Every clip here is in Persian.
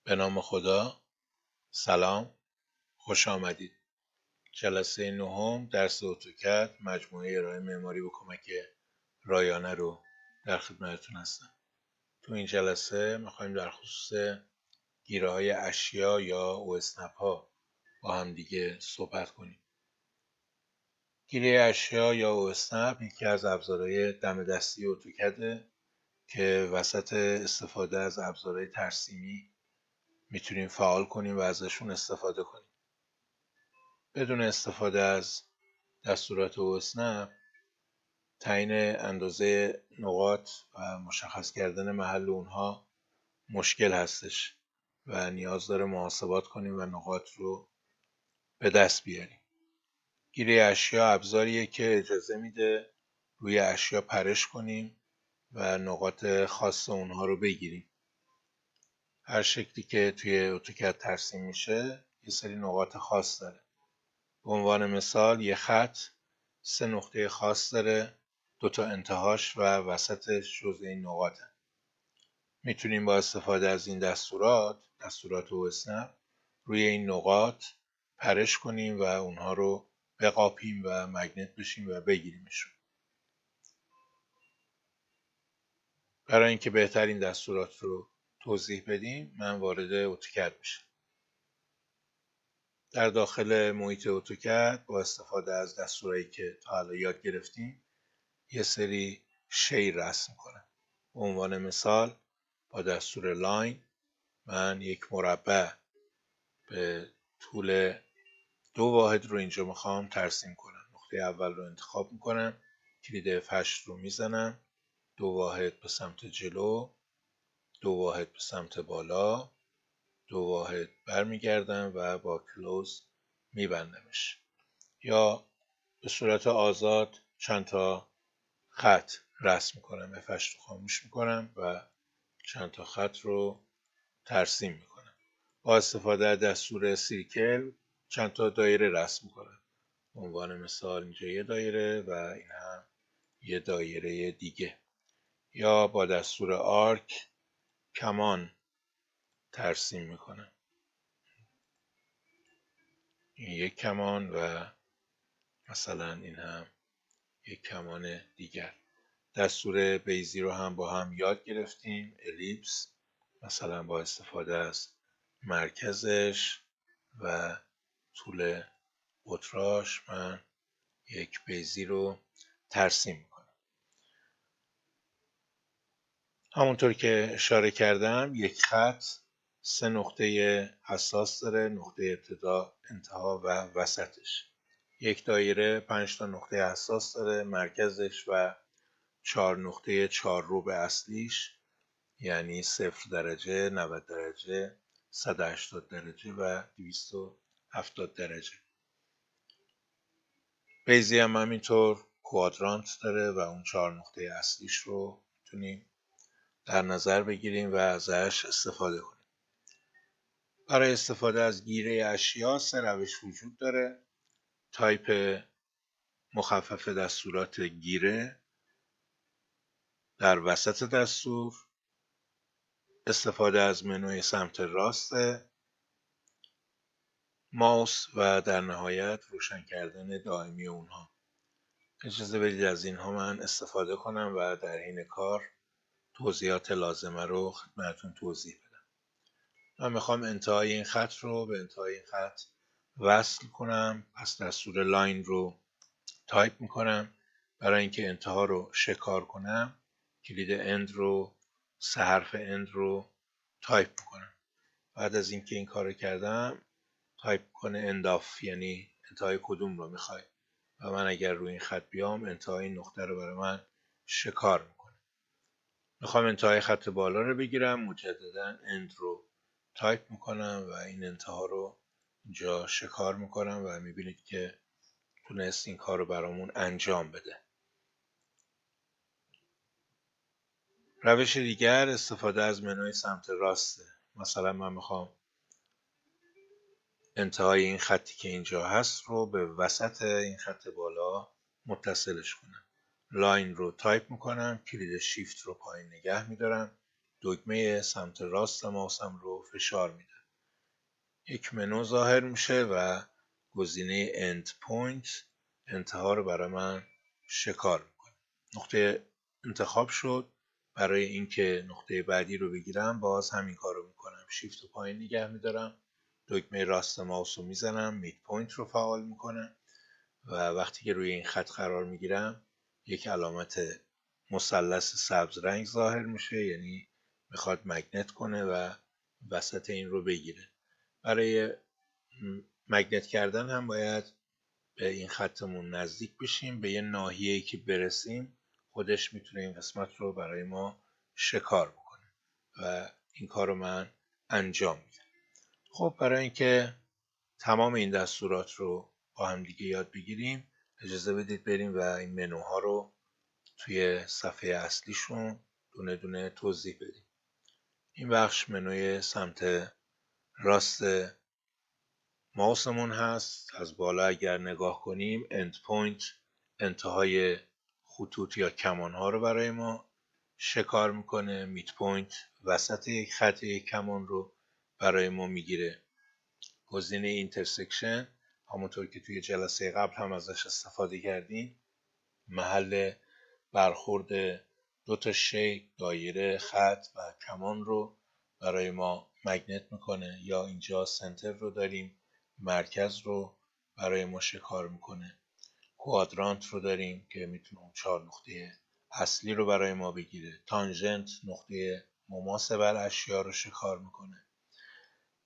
به نام خدا. سلام، خوش آمدید. جلسه نهم درس اتوکد مجموعه ارائه معماری با کمک رایانه رو در خدمتتون هستم. تو این جلسه میخوایم در خصوص گیره های اشیا یا اوسنپ ها با هم دیگه صحبت کنیم. گیره اشیا یا اوسنپ یکی از ابزارهای دم دستی اتوکده که وسط استفاده از ابزارهای ترسیمی میتونیم فعال کنیم و ازشون استفاده کنیم. بدون استفاده از دستورات اوسنپ تعیین اندازه نقاط و مشخص کردن محل اونها مشکل هستش و نیاز داره محاسبات کنیم و نقاط رو به دست بیاریم. گیره اشیا ابزاریه که اجازه میده روی اشیا پرش کنیم و نقاط خاص اونها رو بگیریم. هر شکلی که توی اتوکد ترسیم میشه یه سری نقاط خاص داره. به عنوان مثال یه خط 3 نقطه خاص داره، 2 تا انتهاش و وسطش جزء این نقاطه. میتونیم با استفاده از این دستورات اوسنپ روی این نقاط پرش کنیم و اونها رو بقاپیم و مگنت بشیم و بگیریمشون. برای اینکه بهتر این دستورات رو توضیح بدیم من وارد اتوکد میشم. در داخل محیط اتوکد با استفاده از دستورایی که تا حالا یاد گرفتیم یه سری شی رسم کنم. به عنوان مثال با دستور لاین من یک مربع به طول 2 واحد رو اینجا میخوام ترسیم کنم. نقطه اول رو انتخاب میکنم، کلید F8 رو میزنم، 2 واحد به سمت جلو، 2 واحد به سمت بالا، 2 واحد برمیگردم و با کلوز میبندمش. یا به صورت آزاد چند تا خط رسم میکنم. F8 رو خاموش میکنم و چند تا خط رو ترسیم میکنم. با استفاده از دستور سیرکل چند تا دایره رسم میکنم. به عنوان مثال اینجا یه دایره و این هم یه دایره دیگه. یا با دستور آرک کمان ترسیم میکنم. این یک کمان و مثلا این هم یک کمان دیگر. دستور بیزی رو هم با هم یاد گرفتیم. الیپس مثلا با استفاده از مرکزش و طول اوتراش من یک بیزی رو ترسیم میکنم. همونطور که اشاره کردم یک خط 3 نقطه حساس داره، نقطه ابتدا، انتها و وسطش. یک دایره 5 تا نقطه حساس داره، مرکزش و 4 نقطه 4 رو اصلیش، یعنی 0 درجه، 90 درجه، 180 درجه و 270 درجه. بیزی هم همینطور کوادرانت داره و اون 4 نقطه اصلیش رو میتونیم در نظر بگیریم و ازش استفاده کنیم. برای استفاده از گیره اشیا 3 روش وجود داره. تایپ مخفف دستورات گیره در وسط دستور، استفاده از منوی سمت راست ماوس و در نهایت روشن کردن دائمی اونها. اجازه بدید از اینها من استفاده کنم و در حین کار توضیحات لازمه رو خدمتتون توضیح بدم. من میخوام انتهای این خط رو به انتهای این خط وصل کنم. پس دستور لاین رو تایپ میکنم. برای اینکه انتها رو شکار کنم کلید اند رو 3 حرف اند رو تایپ میکنم. بعد از اینکه این کارو کردم تایپ کنه اند آف، یعنی انتهای کدوم رو میخوای و من اگر روی این خط بیام انتهای این نقطه رو برای من شکار میکنه. میخوام انتهای خط بالا رو بگیرم، مجددا اند رو تایپ میکنم و این انتها رو اینجا شکار میکنم و میبینید که تونست این کار رو برامون انجام بده. روش دیگر استفاده از منوی سمت راسته. مثلا من میخوام انتهای این خطی که اینجا هست رو به وسط این خط بالا متصلش کنم. لاین رو تایپ میکنم، کلید شیفت رو پایین نگه میدارم، 2 دکمه سمت راست ماوسم رو فشار میدم. یک منو ظاهر میشه و گزینه اند پوینت انتها رو برای من شکار میکنه. نقطه انتخاب شد. برای اینکه نقطه بعدی رو بگیرم باز همین کار رو میکنم. شیفت رو پایین نگه میدارم، دکمه راست ماوس رو میزنم، مید پوینت رو فعال میکنم و وقتی که روی این خط قرار میگیرم یک علامت مثلث سبز رنگ ظاهر میشه، یعنی میخواد مگنت کنه و وسط این رو بگیره. برای مگنت کردن هم باید به این خطمون نزدیک بشیم، به یه ناحیه‌ای که برسیم خودش میتونه این قسمت رو برای ما شکار بکنه و این کار رو من انجام میدم. خب برای اینکه تمام این دستورات رو با هم دیگه یاد بگیریم اجازه بدید بریم و این منوها رو توی صفحه اصلیشون دونه دونه توضیح بدیم. این بخش منوی سمت راست ماوسمون هست. از بالا اگر نگاه کنیم اند پوینت انتهای خطوط یا کمان ها رو برای ما شکار میکنه. مید پوینت وسط یک خط یک کمان رو برای ما میگیره. گزینه اینترسکشن همونطور که توی جلسه قبل هم ازش استفاده کردیم محل برخورد دو تا شیپ، دایره، خط و کمان رو برای ما مگنت میکنه. یا اینجا سنتر رو داریم، مرکز رو برای ما شکار میکنه. کوادرانت رو داریم که میتونه اون 4 نقطه اصلی رو برای ما بگیره. تانژنت نقطه مماس بر اشیا رو شکار میکنه.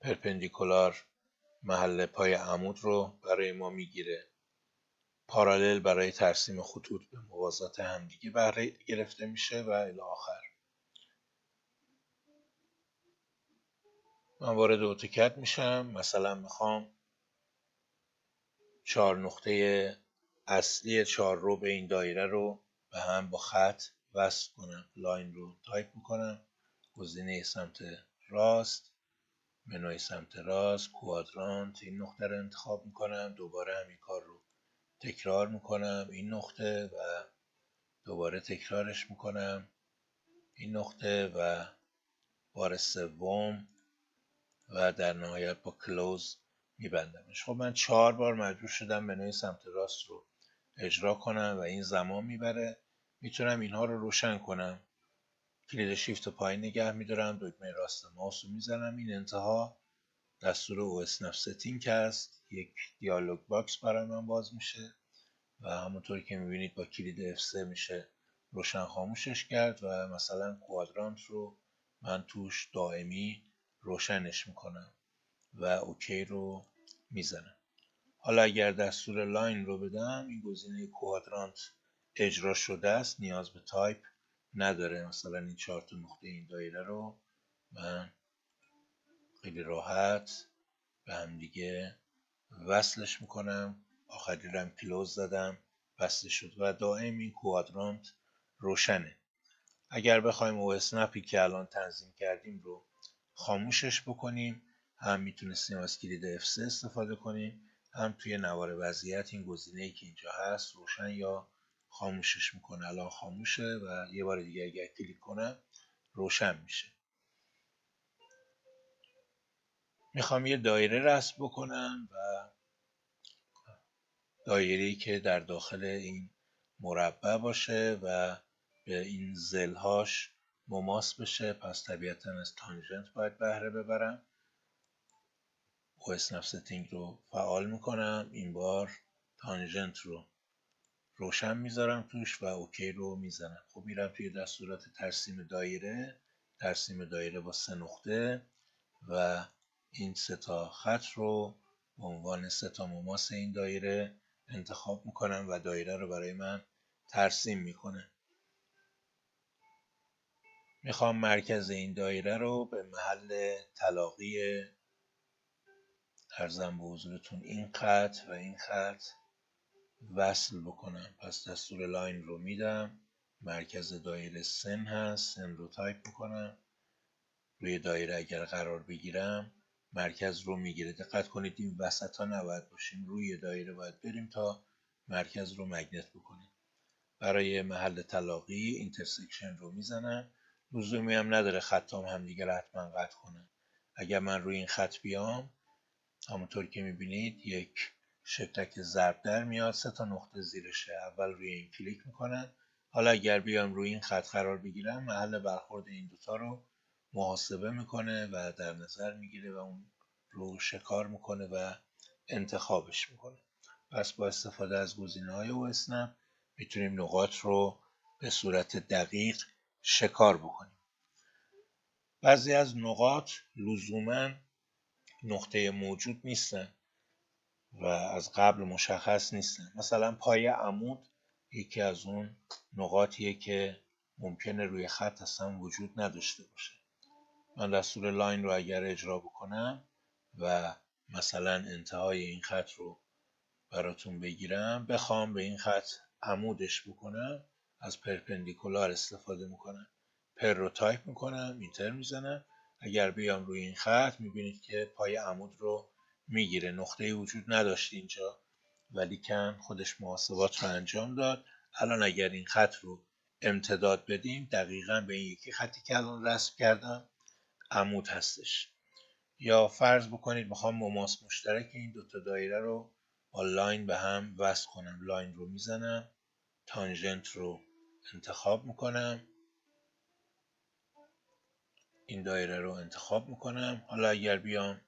پرپندیکولار محل پای عمود رو برای ما میگیره. پارالل برای ترسیم خطوط به موازات همدیگه بهره گرفته میشه و الی آخر. من وارد اتوکد میشم. مثلا میخوام 4 نقطه اصلی 4 رو به این دایره رو به هم با خط وصل کنم. لاین رو تایپ میکنم، گزینه سمت راست، منوی سمت راست، کوادرانت، این نقطه رو انتخاب میکنم. دوباره همین کار رو تکرار میکنم، این نقطه و دوباره تکرارش میکنم، این نقطه و بار سوم و در نهایت با کلوز میبندمش. خب من 4 بار مجبور شدم منوی سمت راست رو اجرا کنم و این زمان میبره. میتونم اینها رو روشن کنم. کلید شیفت پایین نگه میدارم، دکمه راست ماوس رو میزنم. این انتها دستور OS Nav Setting هست. یک دیالوگ باکس برای من باز میشه و همونطوری که میبینید با کلید F3 میشه روشن خاموشش کرد و مثلا کوادرانت رو من توش دائمی روشنش میکنم و اوکی رو میزنم. حالا اگر دستور لاین رو بدم این گزینه کوادرانت اجرا شده است، نیاز به تایپ نداره. مثلا این 4 تا نقطه این دایره رو من خیلی راحت به هم دیگه وصلش میکنم. آخری رم کلوز زدم، بسته شد و دائم این کوادرانت روشنه. اگر بخوایم OS Nav'ی که الان تنظیم کردیم رو خاموشش بکنیم هم میتونستیم از کلید F3 استفاده کنیم، هم توی نوار وضعیت این گزینه‌ای که اینجا هست روشن یا خاموشش میکنه. الان خاموشه و یه بار دیگه اگر کلیک کنم روشن میشه. میخوام یه دایره رسم بکنم و دایره‌ای که در داخل این مربع باشه و به این ضلع‌هاش مماس بشه، پس طبیعتاً از تانژنت باید بهره ببرم. OS Nav Setting رو فعال میکنم، این بار تانژنت رو روشن میذارم توش و اوکی رو میزنم. خب میرم توی دستورات ترسیم دایره با 3 نقطه و این 3 تا خط رو به عنوان 3 تا مماس این دایره انتخاب میکنم و دایره رو برای من ترسیم میکنه. میخوام مرکز این دایره رو به محل تلاقی ارزم به حضورتون این خط و این خط وصل بکنم. پس دستور لاین رو میدم، مرکز دایره سن هست، سن رو تایپ میکنم. روی دایره اگر قرار بگیرم مرکز رو میگیره. دقت کنید این وسط ها نباید باشیم، روی دایره باید بریم تا مرکز رو مگنت بکنیم. برای محل تلاقی اینترسکشن رو میزنم، لزومی هم نداره خطام همدیگه رو حتما قطع کنن. اگر من روی این خط بیام، همونطور که میبینید یک شکلک ضرب در میاد، 3 تا نقطه زیرشه. اول روی این کلیک میکنم. حالا اگر بیام روی این خط قرار بگیرم، محل برخورد این دوتا رو محاسبه میکنه و در نظر میگیره و اون رو شکار میکنه و انتخابش میکنه. پس با استفاده از گزینه‌های اوسنپ میتونیم نقاط رو به صورت دقیق شکار بکنیم. بعضی از نقاط لزوماً نقطه موجود نیستن و از قبل مشخص نیستن. مثلا پای عمود یکی از اون نقاطیه که ممکنه روی خط اصلا وجود نداشته باشه. من دستور لاین رو اگر اجرا بکنم و مثلا انتهای این خط رو براتون بگیرم، بخوام به این خط عمودش بکنم، از پرپندیکولار استفاده میکنم. پر رو تایپ میکنم، اینتر میزنم. اگر بیام روی این خط میبینید که پای عمود رو میگیره. نقطه وجود نداشت اینجا، ولی کن خودش محاسبات رو انجام داد. الان اگر این خط رو امتداد بدیم، دقیقاً به این یکی خطی که الان رسم کردم عمود هستش. یا فرض بکنید میخوام مماس مشترک این دوتا دایره رو با لاین به هم وصل کنم. لاین رو میزنم، تانژنت رو انتخاب میکنم، این دایره رو انتخاب میکنم. حالا اگر بیام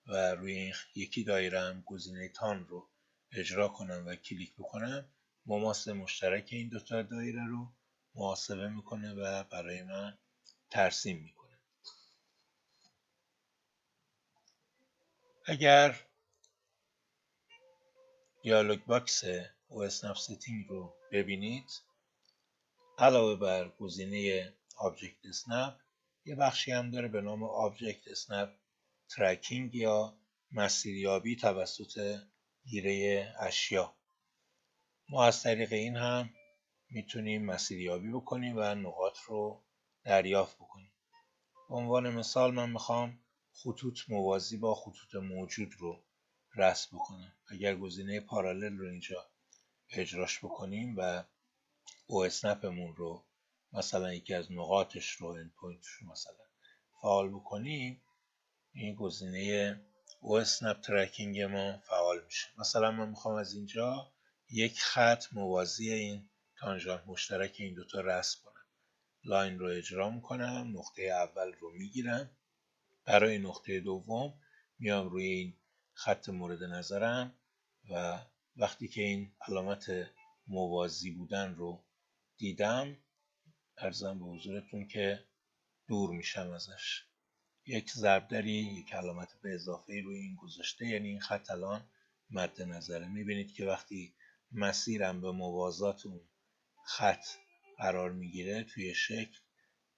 و روی این یکی دایره هم گزینه تان رو اجرا کنم و کلیک بکنم، مماس مشترک این دوتا دایره رو محاسبه میکنه و برای من ترسیم میکنه. اگر دیالوگ باکس اوسنپ ستینگ رو ببینید، علاوه بر گزینه آبجکت اسنپ، یه بخشی هم داره به نام آبجکت اسنپ ترکینگ یا مسیریابی توسط گیره اشیا. ما از طریق این هم میتونیم مسیریابی بکنیم و نقاط رو دریافت بکنیم. به عنوان مثال من میخوام خطوط موازی با خطوط موجود رو رسم بکنم. اگر گزینه پارالل رو اینجا اجراش بکنیم و اوسنپمون رو مثلا یکی از نقاطش رو اندپوینتش رو مثلا فعال بکنیم، این گزینه اوسنپ ترکینگ ما فعال میشه. مثلا من میخوام از اینجا یک خط موازی این تانژانت مشترک این دوتا رسم کنم. لاین رو اجرا میکنم، نقطه اول رو میگیرم. برای نقطه دوم میام روی این خط مورد نظرم و وقتی که این علامت موازی بودن رو دیدم، عرضم به حضورتون که دور میشم ازش. یک ضربدری، یک علامت به اضافه روی این گذاشته، یعنی این خط الان مد نظره. میبینید که وقتی مسیرم به موازات اون خط قرار میگیره توی شکل،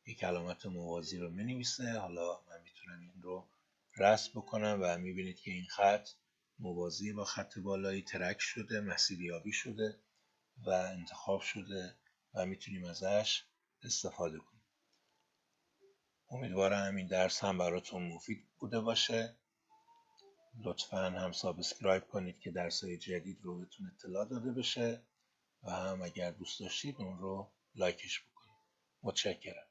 یک علامت موازی رو مینویسه. حالا من میتونم این رو رسم بکنم و میبینید که این خط موازی با خط بالایی ترک شده، مسیریابی شده و انتخاب شده و میتونیم ازش استفاده کنیم. امیدوارم این درس هم براتون مفید بوده باشه. لطفاً هم سابسکرایب کنید که درس‌های جدید رو بهتون اطلاع داده بشه و هم اگر دوست داشتید اون رو لایکش بکنید. متشکرم.